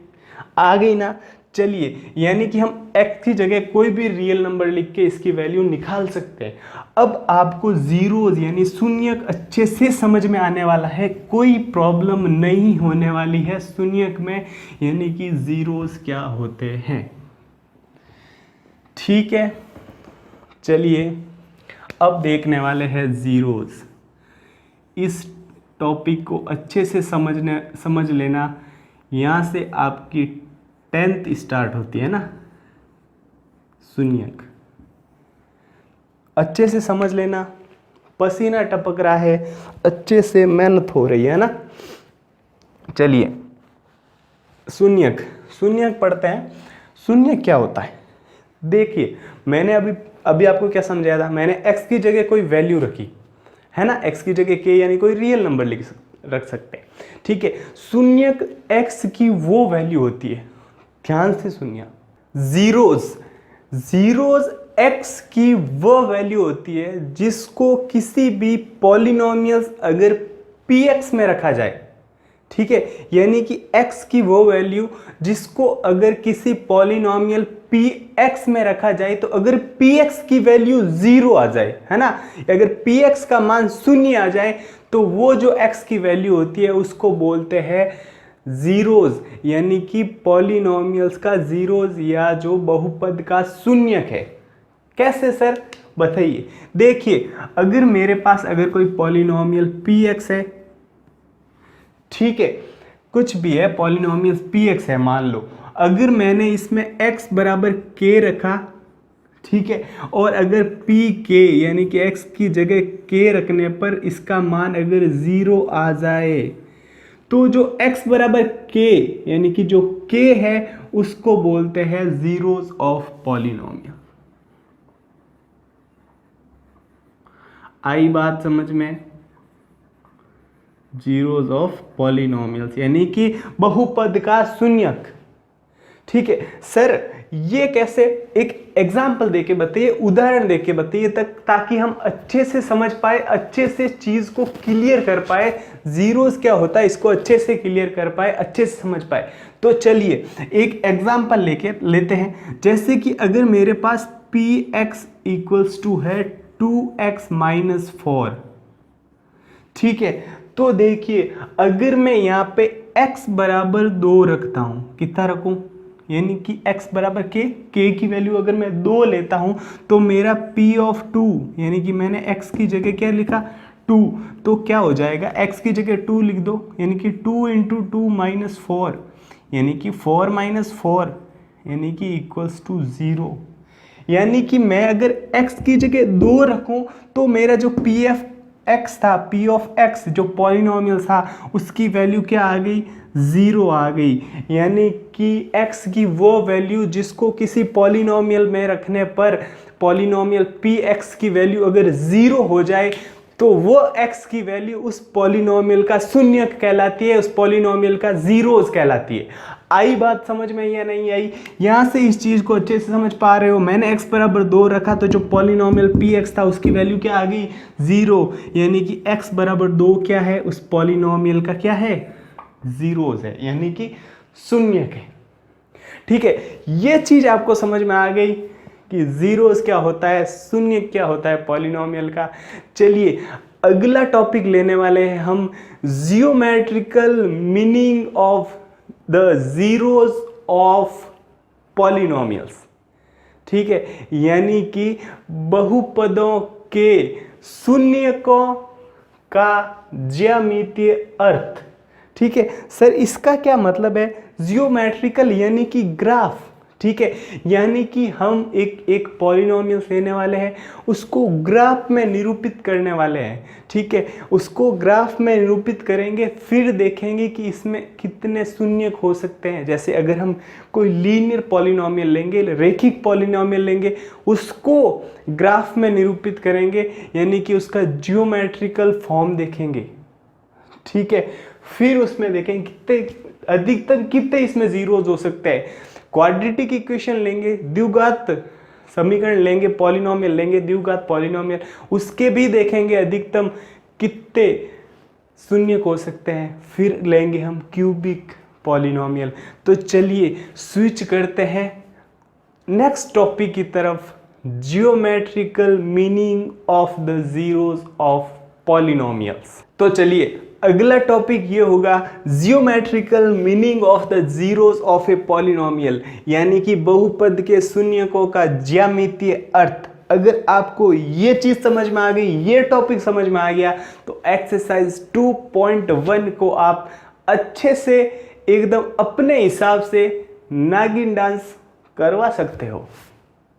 आ गई ना। चलिए, यानी कि हम x की जगह कोई भी रियल नंबर लिख के इसकी वैल्यू निकाल सकते हैं। अब आपको जीरोज यानी शून्यक अच्छे से समझ में आने वाला है, कोई प्रॉब्लम नहीं होने वाली है शून्यक में, यानी कि जीरोज क्या होते हैं। ठीक है, चलिए अब देखने वाले हैं जीरोज। इस टॉपिक को अच्छे से समझ लेना, यहाँ से आपकी 10th स्टार्ट होती है ना, शून्यक। अच्छे से समझ लेना, पसीना टपक रहा है, अच्छे से मेहनत हो रही है ना। चलिए शून्यक, शून्यक पढ़ते हैं। शून्यक क्या होता है, देखिए मैंने अभी आपको क्या समझाया था, मैंने x की जगह कोई वैल्यू रखी है ना, x की जगह k यानी कोई रियल नंबर रख सकते हैं। ठीक है, शून्यक x की वो वैल्यू होती है, ध्यान से सुनिए, जीरोज x की वो वैल्यू होती है जिसको किसी भी पॉलिनोमियल्स अगर px में रखा जाए, ठीक है, यानी कि x की वो वैल्यू जिसको अगर किसी पॉलिनोमियल px में रखा जाए, तो अगर px की वैल्यू 0 आ जाए, है ना, अगर px का मान 0 आ जाए, तो वो जो x की वैल्यू होती है उसको बोलते हैं जीरोज, यानी कि पॉलिनोमियल्स का जीरोज या जो बहुपद का शून्यक है। कैसे सर, बताइए। देखिए, अगर मेरे पास अगर कोई पॉलिनोमियल px है, ठीक है, कुछ भी है, पॉलिनोमियल px है मान लो, अगर मैंने इसमें x बराबर k रखा, ठीक है, और अगर pk यानी कि x की जगह k रखने पर इसका मान अगर 0 आ जाए, तो जो x बराबर k यानी कि जो k है उसको बोलते हैं जीरोज ऑफ पॉलिनोमियल। आई बात समझ में, जीरोज ऑफ पॉलिनोमियल्स यानी कि बहुपद का शून्यक। ठीक है सर, ये कैसे, एक एग्जाम्पल देके बताइए, उदाहरण देके बताइए, ताकि हम अच्छे से समझ पाए, अच्छे से चीज को क्लियर कर पाए, जीरोस क्या होता है इसको अच्छे से क्लियर कर पाए, अच्छे से समझ पाए। तो चलिए एक एग्जाम्पल लेते हैं, जैसे कि अगर मेरे पास px इक्वल्स टू है 2x माइनस 4, ठीक है, तो देखिए अगर मैं यहाँ पे x बराबर 2 रखता हूं, कितना रखूं, यानी कि x बराबर k की वैल्यू अगर मैं 2 लेता हूं, तो मेरा p ऑफ 2 यानी कि मैंने x की जगह क्या लिखा 2, तो क्या हो जाएगा, x की जगह 2 लिख दो, यानी कि 2 इंटू 2 माइनस 4, यानी कि 4 माइनस 4 यानी कि इक्वल्स टू 0। यानी कि मैं अगर x की जगह 2 रखूं तो मेरा जो x था, p ऑफ x जो पॉलिनोमियल था, उसकी वैल्यू क्या आ गई, 0 आ गई। यानी कि x की वो वैल्यू जिसको किसी पॉलिनोमियल में रखने पर पॉलिनोमियल px की वैल्यू अगर 0 हो जाए, तो वो x की वैल्यू उस पॉलिनोमियल का शून्यक कहलाती है, उस पॉलिनोमियल का जीरोस कहलाती है। आई बात समझ में या नहीं आई, यहां से इस चीज को अच्छे से समझ पा रहे हो। मैंने x बराबर 2 रखा, तो जो पॉलिनोमियल px था उसकी वैल्यू क्या आ गई, 0, यानी कि x बराबर 2 क्या है, उस पॉलिनोमियल का क्या है, जीरोस है, यानी कि शून्यक है। ठीक है, ये चीज आपको समझ में आ गई कि जीरोस क्या होता है, शून्य क्या होता है पॉलिनोमियल का। चलिए अगला टॉपिक लेने वाले हैं हम, geometrical meaning of the zeros of polynomials. ठीक है, यानी कि बहुपदों के शून्यकों का ज्यामितीय अर्थ। ठीक है सर, इसका क्या मतलब है, जियोमेट्रिकल यानी कि ग्राफ। ठीक है, यानी कि हम एक पॉलिनोमियल लेने वाले हैं, उसको ग्राफ में निरूपित करने वाले हैं। ठीक है, उसको ग्राफ में निरूपित करेंगे, फिर देखेंगे कि इसमें कितने शून्यक हो सकते हैं। जैसे अगर हम कोई लीनियर पॉलिनोमियल लेंगे, रेखिक पॉलिनोमियल लेंगे, उसको ग्राफ में निरूपित करेंगे, यानी कि उसका जियोमेट्रिकल फॉर्म देखेंगे। ठीक है, फिर उसमें देखेंगे कितने अधिकतम कितने इसमें जीरोज हो सकते हैं। क्वाड्रेटिक इक्वेशन लेंगे, द्विघात समीकरण लेंगे, पॉलिनोमियल लेंगे, द्विघात पॉलिनोमियल, उसके भी देखेंगे अधिकतम कितने शून्य हो सकते हैं, फिर लेंगे हम क्यूबिक पॉलिनोमियल। तो चलिए स्विच करते हैं नेक्स्ट टॉपिक की तरफ, geometrical meaning of the zeros of polynomials. तो चलिए अगला टॉपिक ये होगा geometrical meaning of the zeros of a polynomial, यानी कि बहुपद के शून्यकों का ज्यामितीय अर्थ। अगर आपको ये चीज समझ में आ गई, ये टॉपिक समझ में आ गया, तो एक्सरसाइज 2.1 को आप अच्छे से एकदम अपने हिसाब से नागिन डांस करवा सकते हो।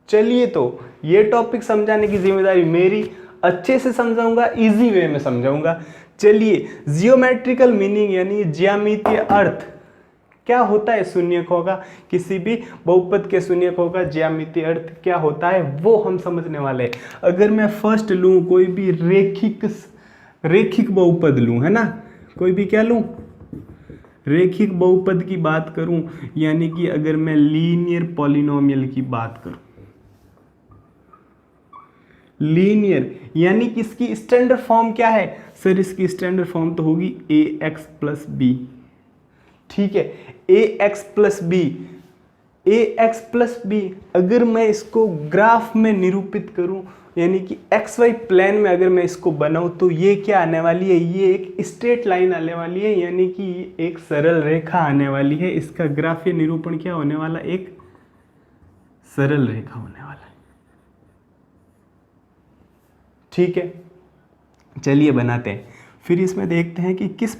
चलिए तो ये टॉपिक समझाने की जिम्मेदारी मेरी, अच्छे से समझाऊंगा, इजी वे में समझाऊंगा। चलिए जियोमेट्रिकल मीनिंग यानी ज्यामितीय अर्थ क्या होता है शून्यकों का, किसी भी बहुपद के शून्यकों का ज्यामितीय अर्थ क्या होता है वो हम समझने वाले हैं। अगर मैं फर्स्ट लूं कोई भी रेखिक बहुपद लूं, है ना, कोई भी क्या लूं, रेखिक बहुपद की बात करूं, यानी कि अगर मैं लीनियर पॉलिनोमियल की बात करूं, लीनियर यानी कि इसकी स्टैंडर्ड फॉर्म क्या है सर, इसकी स्टैंडर्ड फॉर्म तो होगी ax प्लस बी। ठीक है, ax plus B, ax plus B अगर मैं इसको ग्राफ में निरूपित करूं, यानी कि xy प्लेन में अगर मैं इसको बनाऊं, तो ये क्या आने वाली है, ये एक स्ट्रेट लाइन आने वाली है, यानी कि एक सरल रेखा आने वाली है। इसका ग्राफीय निरूपण क्या होने वाला, एक सरल रेखा होने वाला है। ठीक है, चलिए बनाते हैं, फिर इसमें देखते हैं कि किस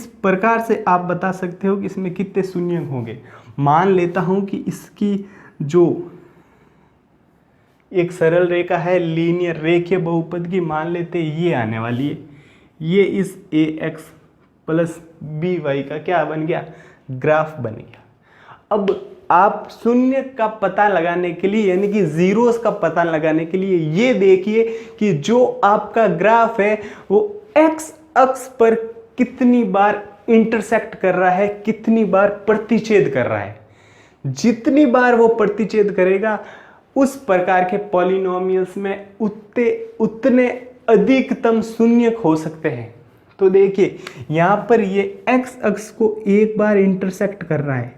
प्रकार से आप बता सकते हो कि इसमें कितने शून्य होंगे। मान लेता हूं कि इसकी जो एक सरल रेखा है लीनियर रेखीय बहुपद की, मान लेते हैं ये आने वाली है, ये इस ax प्लस बी वाई का क्या बन गया, ग्राफ बन गया। अब आप शून्य का पता लगाने के लिए, यानी कि जीरोस का पता लगाने के लिए ये देखिए कि जो आपका ग्राफ है वो x अक्ष पर कितनी बार इंटरसेक्ट कर रहा है, कितनी बार प्रतिच्छेद कर रहा है। जितनी बार वो प्रतिच्छेद करेगा उस प्रकार के पॉलिनोमियल्स में उतने अधिकतम शून्य हो सकते हैं। तो देखिए यहां पर ये x अक्ष को एक बार इंटरसेक्ट कर रहा है,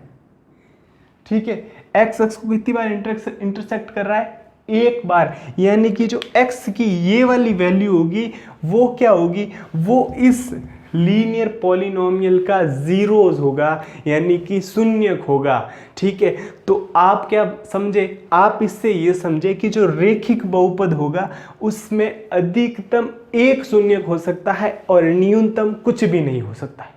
ठीक है, x अक्ष को कितनी बार इंटरसेक्ट कर रहा है, एक बार, यानी कि जो x की ये वाली वैल्यू होगी वो क्या होगी, वो इस लीनियर पॉलिनोमियल का जीरोस होगा, यानी कि शून्यक होगा। ठीक है, तो आप क्या समझे, आप इससे ये समझे कि जो रेखिक बहुपद होगा उसमें अधिकतम एक शून्यक हो सकता है और न्यूनतम कुछ भी नहीं हो सकता है।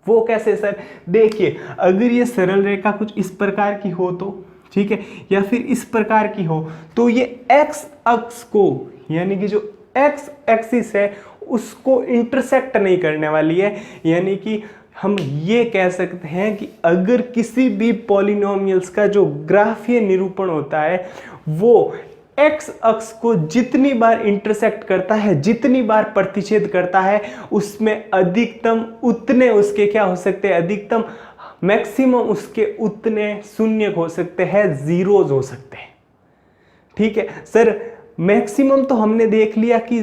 वो कैसे सर, देखिए अगर ये सरल रेखा कुछ इस प्रकार की हो तो, ठीक है, या फिर इस प्रकार की हो, तो ये x अक्ष को, यानी कि जो x एक्सिस है उसको इंटरसेक्ट नहीं करने वाली है। यानी कि हम ये कह सकते हैं कि अगर किसी भी पॉलिनोमियल्स का जो ग्राफीय निरूपण होता है वो x अक्ष को जितनी बार इंटरसेक्ट करता है, जितनी बार प्रतिच्छेद करता है, उसमें अधिकतम उतने उसके क्या हो सकते हैं, अधिकतम मैक्सिमम उसके उतने शून्य हो सकते हैं, जीरोज हो सकते हैं। ठीक है सर, मैक्सिमम तो हमने देख लिया कि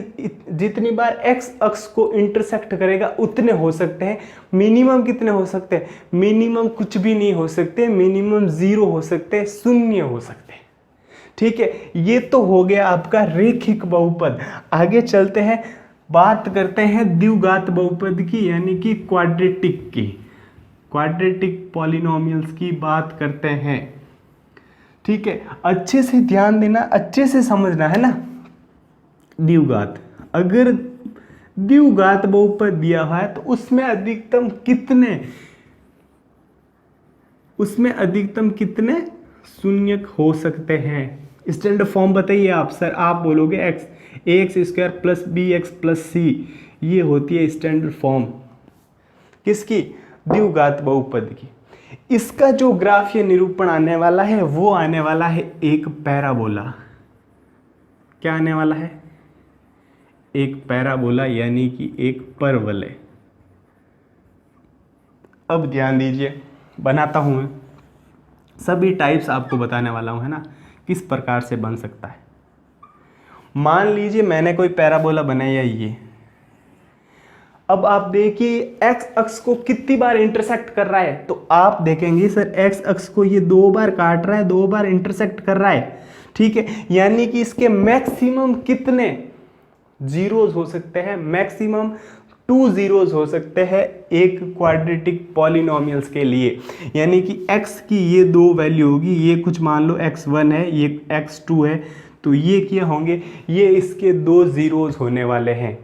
जितनी बार x अक्ष को इंटरसेक्ट करेगा उतने हो सकते हैं। मिनिमम कितने हो सकते हैं, मिनिमम कुछ भी नहीं हो सकते, मिनिमम जीरो हो सकते हैं, शून्य हो सकते हैं। ठीक है, ये तो हो गया आपका रेखिक बहुपद। आगे चलते हैं, बात करते हैं द्विघात बहुपद की, यानी कि क्वाड्रेटिक की, क्वाड्रेटिक पॉलिनोमियल्स की बात करते हैं। ठीक है, अच्छे से ध्यान देना, अच्छे से समझना है ना। द्विघात, अगर द्विघात बहुपद दिया हुआ है तो उसमें अधिकतम कितने शून्यक हो सकते हैं। स्टैंडर्ड फॉर्म बताइए आप सर, आप बोलोगे ax square plus bx plus c, ये होती है स्टैंडर्ड फॉर्म किसकी, द्विघात बहुपद की। इसका जो ग्राफीय निरूपण आने वाला है वो आने वाला है एक पैराबोला। क्या आने वाला है, एक पैराबोला, यानी कि एक परवलय। अब ध्यान दीजिए, बनाता हूं मैं, सभी टाइप्स आपको बताने वाला हूँ, है ना, किस प्रकार से बन सकता है। मान लीजिए मैंने कोई पैराबोला बनाया ये, अब आप देखिए एक्स अक्ष को कितनी बार इंटरसेक्ट कर रहा है, तो आप देखेंगे सर एक्स अक्ष को ये 2 बार काट रहा है, 2 बार इंटरसेक्ट कर रहा है, ठीक है। यानी कि इसके मैक्सिमम कितने जीरोज हो सकते हैं, मैक्सिमम 2 जीरोज हो सकते हैं एक क्वाड्रेटिक पॉलिनोमियल्स के लिए। यानी कि x की ये 2 वैल्यू होगी, ये कुछ मान लो x1 है, ये x2 है, तो ये क्या होंगे, ये इसके 2 जीरोज होने वाले हैं,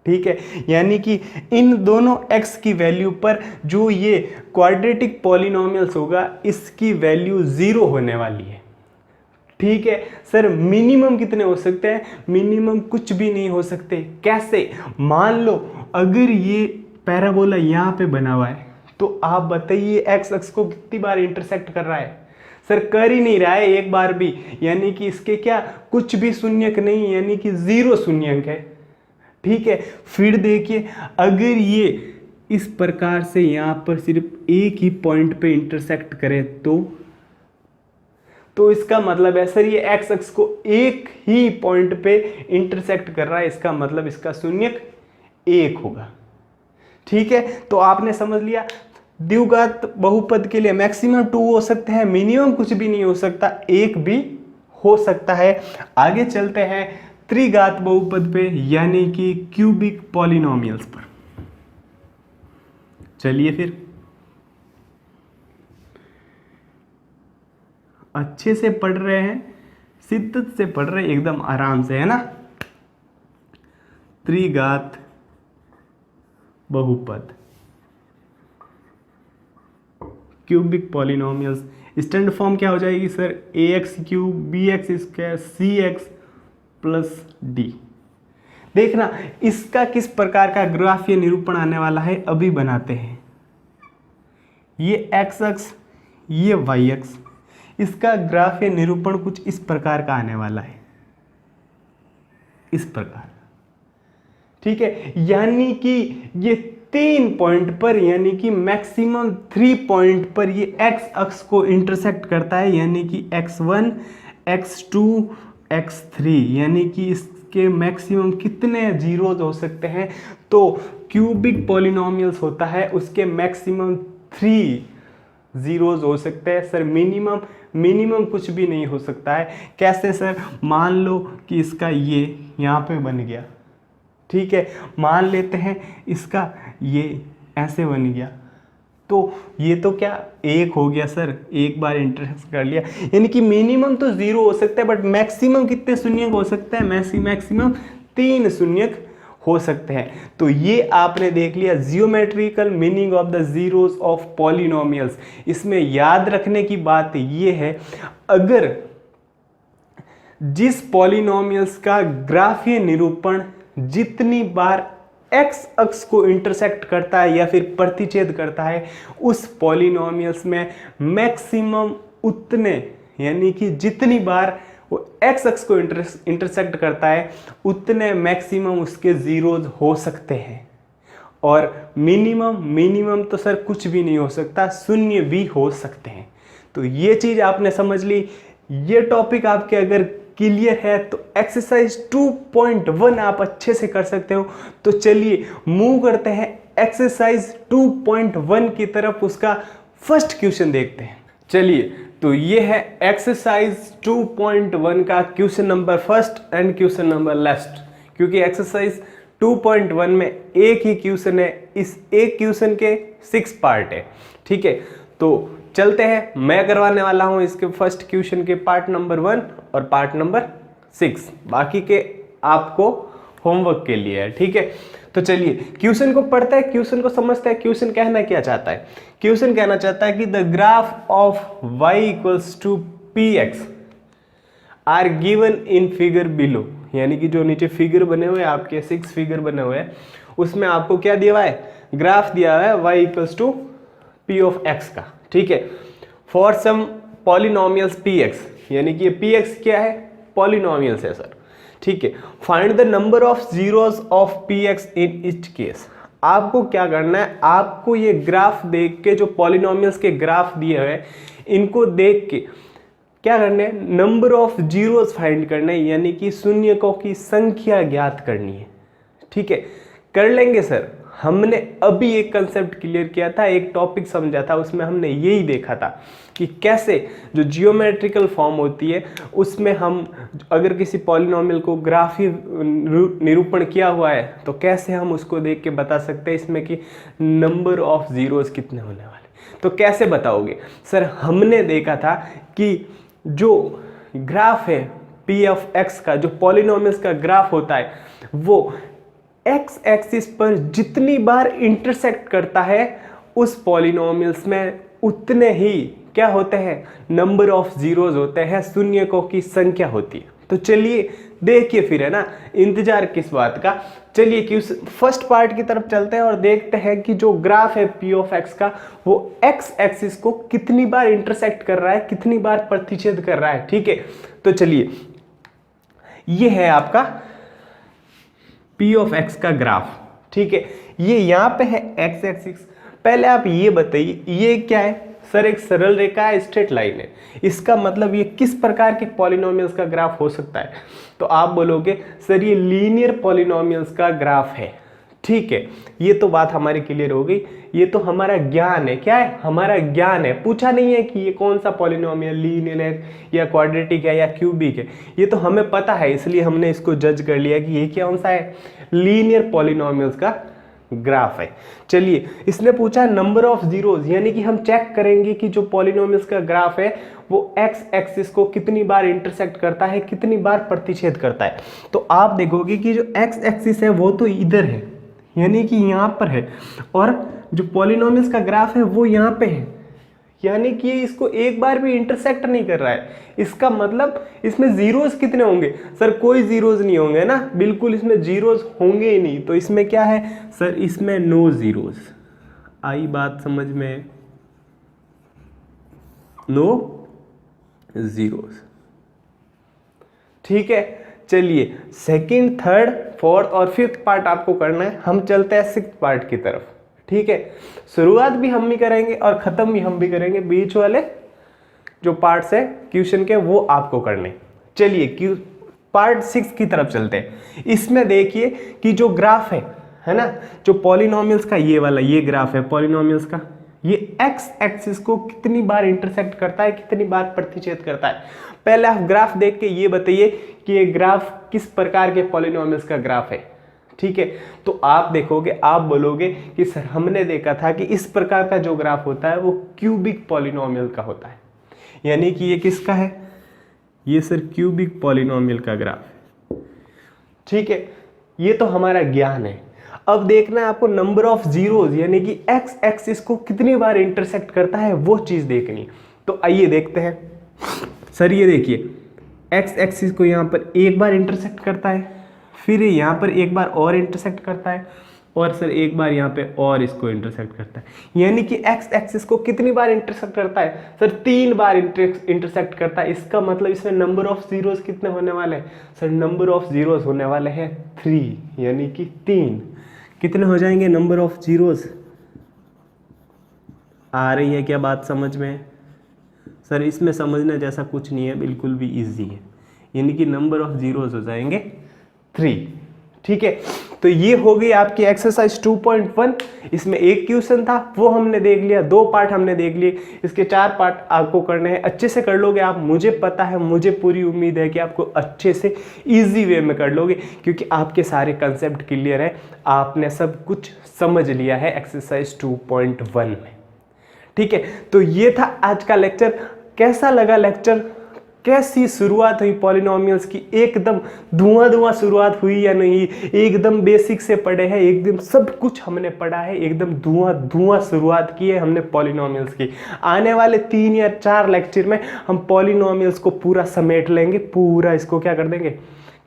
ठीक है। यानी कि इन दोनों x की वैल्यू पर जो ये क्वाड्रेटिक पॉलिनोमियल्स होगा इसकी वैल्यू 0 होने वाली है, ठीक है। सर मिनिमम कितने हो सकते हैं, मिनिमम कुछ भी नहीं हो सकते। कैसे, मान लो अगर ये पैराबोला यहाँ पे बना हुआ है, तो आप बताइए एक्स अक्ष को कितनी बार इंटरसेक्ट कर रहा है, सर कर ही नहीं रहा है एक बार भी। यानी कि इसके क्या कुछ भी शून्यक नहीं, यानी कि 0 शून्यक है, ठीक है। फिर देखिए अगर ये इस प्रकार से यहाँ पर सिर्फ एक ही पॉइंट पे इंटरसेक्ट करे तो इसका मतलब है सर ये एक्स अक्ष को एक ही पॉइंट पे इंटरसेक्ट कर रहा है, इसका मतलब इसका शून्यक 1 होगा, ठीक है। तो आपने समझ लिया द्विघात बहुपद के लिए मैक्सिमम 2 हो सकते हैं, मिनिमम कुछ भी नहीं हो सकता, 1 भी हो सकता है। आगे चलते हैं त्रिघात बहुपद पे, यानी कि क्यूबिक पॉलिनोमियल्स पर। चलिए फिर अच्छे से पढ़ रहे हैं, शिद्दत से पढ़ रहे हैं, एकदम आराम से, है ना। त्रिघात बहुपद क्यूबिक पॉलिनोमियल्स, स्टैंडर्ड फॉर्म क्या हो जाएगी sir, ax³ bx² cx plus D. देखना इसका किस प्रकार का ग्राफीय निरूपण आने वाला है, अभी बनाते हैं। ये x अक्ष, ये y अक्ष, इसका ग्राफीय निरूपण कुछ इस प्रकार का आने वाला है, इस प्रकार, ठीक है। यानी कि ये 3 पॉइंट पर, यानी कि मैक्सिमम 3 पॉइंट पर ये x अक्ष को इंटरसेक्ट करता है, यानी कि x1 x2 x3, यानी कि इसके मैक्सिमम कितने जीरोज हो सकते हैं, तो क्यूबिक पॉलिनोमियल्स होता है उसके मैक्सिमम 3 जीरोज हो सकते हैं। सर मिनिमम कुछ भी नहीं हो सकता है। कैसे सर, मान लो कि इसका ये यहाँ पे बन गया, ठीक है, मान लेते हैं इसका ये ऐसे बन गया, तो ये तो क्या 1 हो गया सर, एक बार इंटरसेक्ट कर लिया। यानी कि मिनिमम तो 0 हो सकता है, बट मैक्सिमम कितने शून्यक हो सकते हैं, मैक्सिमम 3 शून्यक हो सकते हैं। तो ये आपने देख लिया geometrical meaning of the zeros of polynomials. इसमें याद रखने की बात ये है, अगर जिस पॉलिनोमियल्स का ग्राफीय निरूपण जितनी बार x अक्ष को इंटरसेक्ट करता है या फिर प्रतिच्छेद करता है, उस पॉलिनोमियल्स में मैक्सिमम उतने, यानी कि जितनी बार वो x अक्ष को इंटरसेक्ट करता है उतने मैक्सिमम उसके जीरोज हो सकते हैं। और मिनिमम तो सर कुछ भी नहीं हो सकता, शून्य भी हो सकते हैं। तो ये चीज़ आपने समझ ली। ये टॉपिक आपके अगर क्लियर है तो एक्सरसाइज 2.1 आप अच्छे से कर सकते हो। तो चलिए मूव करते हैं एक्सरसाइज 2.1 की तरफ, उसका फर्स्ट क्वेश्चन देखते हैं। चलिए, तो ये है एक्सरसाइज 2.1 का question number first and question number last. क्योंकि एक्सरसाइज 2.1 में एक ही क्वेश्चन है, इस एक क्वेश्चन के 6 पार्ट है, ठीक है। तो चलते हैं, मैं करवाने वाला हूं इसके फर्स्ट क्वेश्चन के पार्ट नंबर 1 और पार्ट नंबर 6, बाकी के आपको होमवर्क के लिए है, ठीक है। तो चलिए क्वेश्चन को पढ़ते हैं, क्वेश्चन को समझते हैं। क्वेश्चन कहना क्या चाहता है, क्वेश्चन कहना चाहता है कि the graph of y equals to px are given in figure below, यानी कि जो नीचे फिगर बने हुए आपके 6 फिगर बने हुए हैं, उसमें आपको क्या दिया हुआ है, ग्राफ दिया हुआ है y equals to p of x का, ठीक है। फॉर सम पॉलिनोमियल्स px, यानी कि ये px क्या है, पॉलिनोमियल्स है सर, ठीक है। Find the number of zeros of px in each case. आपको क्या करना है, आपको ये ग्राफ देख के, जो पॉलिनोमियल्स के ग्राफ दिए हुए इनको देख के क्या करना है, नंबर ऑफ जीरोस फाइंड करना है, यानी कि शून्यकों की संख्या ज्ञात करनी है। ठीक है, कर लेंगे सर। हमने अभी एक कंसेप्ट क्लियर किया था, एक टॉपिक समझा था, उसमें हमने यही देखा था कि कैसे जो जियोमेट्रिकल फॉर्म होती है उसमें हम अगर किसी पॉलिनोमियल को ग्राफी निरूपण किया हुआ है तो कैसे हम उसको देख के बता सकते हैं इसमें कि नंबर ऑफ जीरोस कितने होने वाले। तो कैसे बताओगे सर, हमने देखा था कि जो ग्राफ है पी ऑफ एक्स का, जो पॉलिनोमियल्स का ग्राफ होता है, वो एक्स एक्सिस पर जितनी बार इंटरसेक्ट करता है उस पॉलिनोमियल्स में उतने ही क्या होते हैं, नंबर ऑफ जीरोस होते हैं, शून्यकों की संख्या होती है। तो चलिए देखिए फिर, है ना, इंतजार किस बात का, चलिए कि उस फर्स्ट पार्ट की तरफ चलते हैं और देखते हैं कि जो ग्राफ है पी ऑफ एक्स का वो एक्स एक्सिस को कितनी बार इंटरसेक्ट कर रहा है, कितनी बार प्रतिच्छेद कर रहा है। ठीक है, तो चलिए ये है आपका पी ऑफ एक्स का ग्राफ। ठीक है, ये यहां पे है एक्स एक्सिस। पहले आप ये बताइए ये क्या है सर, एक सरल रेखा है, स्ट्रेट लाइन है, इसका मतलब ये किस प्रकार के पॉलिनोमियल्स का ग्राफ हो सकता है। तो आप बोलोगे सर ये लीनियर पॉलिनोमियल्स का ग्राफ है। ठीक है, ये तो बात हमारी क्लियर हो गई, ये तो हमारा ज्ञान है। क्या है, हमारा ज्ञान है, पूछा नहीं है कि ये कौन सा पॉलिनोमियल लीनियर है या क्वाड्रेटिक है या क्यूबिक है, ये तो हमें पता है, इसलिए हमने इसको जज कर लिया कि ये कौन सा है, लीनियर पॉलिनोमियल्स का ग्राफ है। चलिए, इसने पूछा नंबर ऑफ जीरोस, यानी कि हम चेक करेंगे कि जो पॉलिनोमियल्स का ग्राफ है वो एक्स एक्सिस को कितनी बार इंटरसेक्ट करता है, कितनी बार प्रतिच्छेद करता है। तो आप देखोगे कि जो एक्स एक्सिस है वो तो इधर है, यानी कि यहाँ पर है, और जो पॉलिनोमियल्स का ग्राफ है वो यहाँ पे है, यानी कि इसको एक बार भी इंटरसेक्ट नहीं कर रहा है। इसका मतलब इसमें जीरोस कितने होंगे सर, कोई जीरोस नहीं होंगे ना, बिल्कुल इसमें जीरोस होंगे ही नहीं। तो इसमें क्या है सर, इसमें नो जीरोस। आई बात समझ में, नो जीरोस। ठीक है, चलिए सेकंड, थर्ड, फोर्थ और फिफ्थ पार्ट आपको करना है। हम चलते हैं सिक्स्थ पार्ट की तरफ। ठीक है, शुरुआत भी हम ही करेंगे और खत्म भी हम भी करेंगे, बीच वाले जो पार्ट्स है क्वेश्चन के वो आपको करने। चलिए पार्ट 6 की तरफ चलते हैं। इसमें देखिए कि जो ग्राफ है ना, जो पॉलिनोमियल्स का ये वाला ये ग्राफ है पॉलिनोमियल्स का, ये एक्स एक्सिस को कितनी बार इंटरसेक्ट करता है, कितनी बार प्रतिच्छेद करता है। पहले आप ग्राफ देख के ये बताइए कि ये ग्राफ किस प्रकार के पॉलिनोमियल्स का ग्राफ है। ठीक है, तो आप देखोगे, आप बोलोगे कि सर हमने देखा था कि इस प्रकार का जो ग्राफ होता है वो क्यूबिक पॉलिनोमियल का होता है, यानी कि ये किसका है, ये सर क्यूबिक पॉलिनोमियल का ग्राफ है। ठीक है, ये तो हमारा ज्ञान है। अब देखना है आपको नंबर ऑफ जीरोस, यानी कि एक्स एक्सिस को कितनी बार इंटरसेक्ट करता है वो चीज देखनी। तो आइए देखते हैं। सर ये देखिए एक्स एक्सिस को यहाँ पर एक बार इंटरसेक्ट करता है, फिर यहाँ पर एक बार और इंटरसेक्ट करता है, और सर एक बार यहाँ पे और इसको इंटरसेक्ट करता है, यानी कि एक्स एक्सिस को कितनी बार इंटरसेक्ट करता है सर, 3 बार इंटरसेक्ट करता है। इसका मतलब इसमें नंबर ऑफ जीरोस कितने होने वाले हैं सर, नंबर ऑफ जीरोस होने वाले हैं 3, यानी कि 3। कितने हो जाएंगे नंबर ऑफ जीरोस, आ रही है क्या बात समझ में सर? इसमें समझने जैसा कुछ नहीं है, बिल्कुल भी इजी है, यानी कि नंबर ऑफ जीरोस हो जाएंगे 3। ठीक है, तो ये हो गई आपकी एक्सरसाइज 2.1। इसमें एक क्वेश्चन था वो हमने देख लिया, 2 पार्ट हमने देख लिए, इसके 4 पार्ट आपको करने हैं। अच्छे से कर लोगे आप, मुझे पता है, मुझे पूरी उम्मीद है कि आपको अच्छे से इजी वे में कर लोगे, क्योंकि आपके सारे कंसेप्ट क्लियर है, आपने सब कुछ समझ लिया है एक्सरसाइज 2.1 में। ठीक है, तो ये था आज का लेक्चर। कैसा लगा लेक्चर, कैसी शुरुआत हुई पॉलिनोमियल्स की, एकदम धुआं शुरुआत हुई या नहीं, एकदम बेसिक से पढ़े हैं, एकदम सब कुछ हमने पढ़ा है, एकदम धुआं शुरुआत की है हमने पॉलिनोमियल्स की। आने वाले 3 या 4 लेक्चर में हम पॉलिनोमियल्स को पूरा समेट लेंगे, पूरा इसको क्या कर देंगे,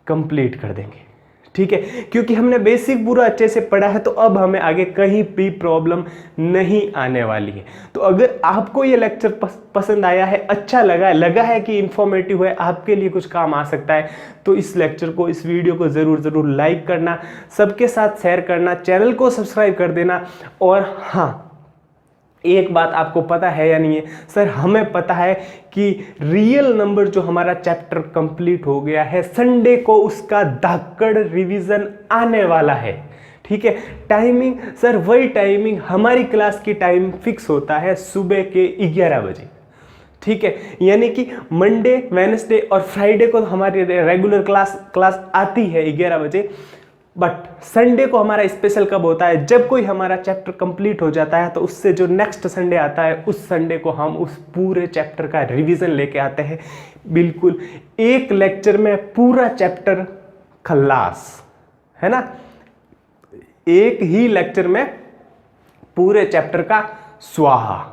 कंप्लीट कर देंगे। ठीक है, क्योंकि हमने बेसिक पूरा अच्छे से पढ़ा है तो अब हमें आगे कहीं भी प्रॉब्लम नहीं आने वाली है। तो अगर आपको ये लेक्चर पसंद आया है, अच्छा लगा है कि इंफॉर्मेटिव है, आपके लिए कुछ काम आ सकता है, तो इस लेक्चर को, इस वीडियो को ज़रूर लाइक करना, सबके साथ शेयर करना, चैनल को सब्सक्राइब कर देना। और हाँ, एक बात आपको पता है या नहीं है, सर हमें पता है कि रियल नंबर जो हमारा चैप्टर कंप्लीट हो गया है, संडे को उसका धाकड़ रिवीजन आने वाला है। ठीक है, टाइमिंग सर वही टाइमिंग, हमारी क्लास की टाइम फिक्स होता है सुबह के 11 बजे। ठीक है, यानी कि मंडे, वेडनेसडे और फ्राइडे को हमारी रेगुलर क्लास आती है 11 बजे, बट संडे को हमारा स्पेशल कब होता है, जब कोई हमारा चैप्टर कंप्लीट हो जाता है तो उससे जो नेक्स्ट संडे आता है, उस संडे को हम उस पूरे चैप्टर का रिवीजन लेके आते हैं। बिल्कुल एक लेक्चर में पूरा चैप्टर खल्लास, है ना, एक ही लेक्चर में पूरे चैप्टर का स्वाहा।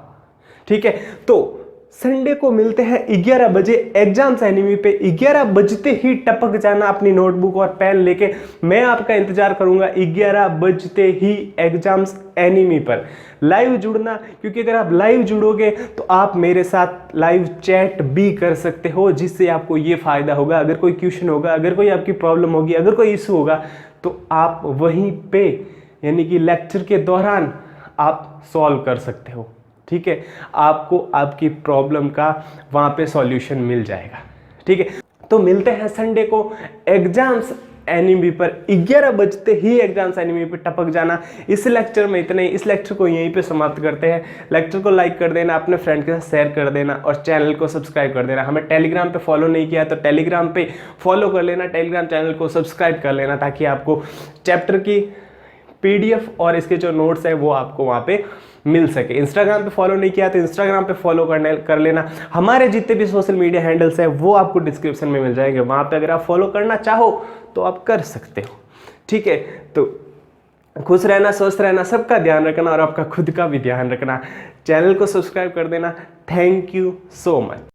ठीक है, तो संडे को मिलते हैं 11 बजे एग्जाम्स एनिमी पे। 11 बजते ही टपक जाना अपनी नोटबुक और पेन लेके, मैं आपका इंतजार करूंगा 11 बजते ही एग्जाम्स एनिमी पर लाइव जुड़ना, क्योंकि अगर आप लाइव जुड़ोगे तो आप मेरे साथ लाइव चैट भी कर सकते हो, जिससे आपको ये फायदा होगा, अगर कोई क्वेश्चन होगा, अगर कोई आपकी प्रॉब्लम होगी, अगर कोई इशू होगा, तो आप वहीं पे यानी कि लेक्चर के दौरान आप सॉल्व कर सकते हो। ठीक है, आपको आपकी प्रॉब्लम का वहाँ पे सॉल्यूशन मिल जाएगा। ठीक है, तो मिलते हैं संडे को एग्जाम्स एनिमी पर। 11 बजते ही एग्जाम्स एनिमी पे टपक जाना। इस लेक्चर में इतना ही, इस लेक्चर को यहीं पे समाप्त करते हैं। लेक्चर को लाइक कर देना, अपने फ्रेंड के साथ शेयर कर देना और चैनल को सब्सक्राइब कर देना। हमें टेलीग्राम पे फॉलो नहीं किया तो टेलीग्राम पे फॉलो कर लेना, टेलीग्राम चैनल को सब्सक्राइब कर लेना, ताकि आपको चैप्टर की PDF और इसके जो नोट्स है वो आपको वहाँ पे मिल सके। इंस्टाग्राम पे फॉलो नहीं किया तो इंस्टाग्राम पे फॉलो कर लेना। हमारे जितने भी सोशल मीडिया हैंडल्स हैं वो आपको डिस्क्रिप्शन में मिल जाएंगे, वहाँ पे अगर आप फॉलो करना चाहो तो आप कर सकते हो। ठीक है, तो खुश रहना, स्वस्थ रहना, सबका ध्यान रखना और आपका खुद का भी ध्यान रखना। चैनल को सब्सक्राइब कर देना। Thank you so much.